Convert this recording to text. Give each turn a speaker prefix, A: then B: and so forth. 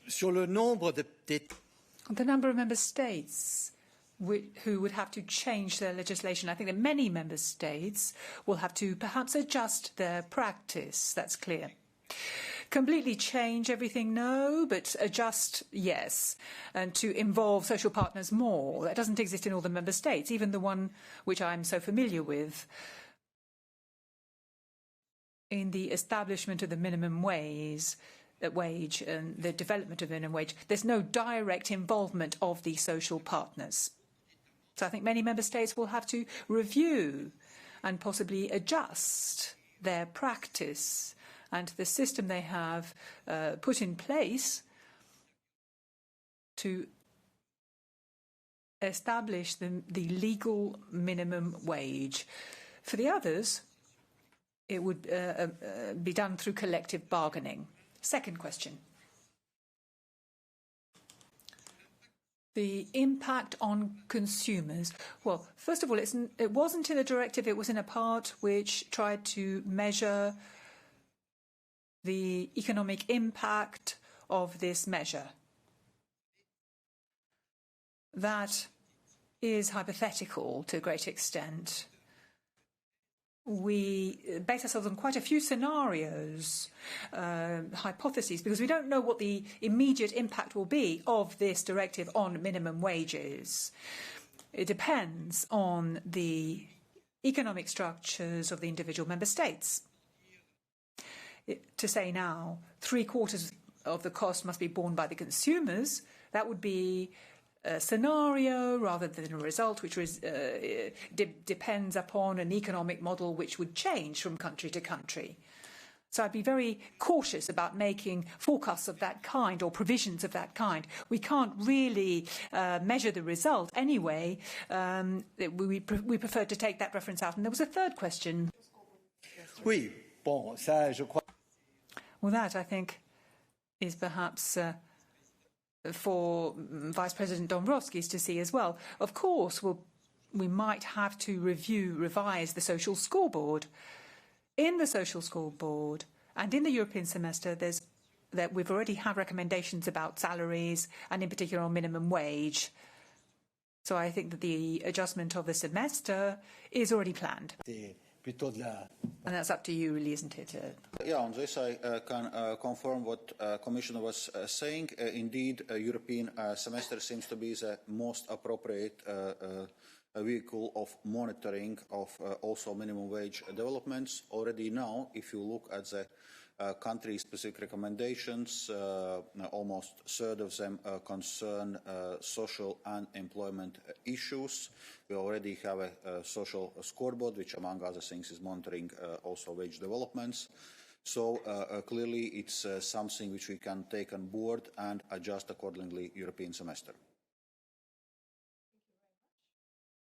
A: Sur le nombre
B: the number of member states who would have to change their legislation, I think that many member states will have to perhaps adjust their practice. That's clear. Completely change everything, no, but adjust, yes, and to involve social partners more. That doesn't exist in all the member states, even the one which I'm so familiar with. In the establishment of the minimum wage and the development of minimum wage, there's no direct involvement of the social partners. So I think many member states will have to review and possibly adjust their practice and the system they have put in place to establish the legal minimum wage. For the others, it would be done through collective bargaining. Second question. The impact on consumers. Well, first of all, it wasn't in the directive, it was in a part which tried to measure the economic impact of this measure. That is hypothetical to a great extent. We base ourselves on quite a few scenarios, hypotheses, because we don't know what the immediate impact will be of this directive on minimum wages. It depends on the economic structures of the individual member states. To say now 3/4 of the cost must be borne by the consumers, that would be a scenario rather than a result which depends upon an economic model which would change from country to country. So I'd be very cautious about making forecasts of that kind or provisions of that kind. We can't really measure the result anyway. We prefer to take that reference out. And there was a third question.
A: Oui, bon, ça, je crois.
B: Well, that, I think, is perhaps for Vice President Dombrovskis to see as well. Of course, we might have to revise the social scoreboard. In the social scoreboard and in the European semester, we've already had recommendations about salaries and in particular on minimum wage. So I think that the adjustment of the semester is already planned. And that's up to you, really, isn't it?
C: Yeah, on this I can confirm what Commissioner was saying. Indeed, a European semester seems to be the most appropriate vehicle of monitoring of also minimum wage developments. Already now, if you look at the country-specific recommendations, almost a third of them concern social and employment issues. We already have a social scoreboard, which among other things is monitoring also wage developments. So clearly it's something which we can take on board and adjust accordingly European semester.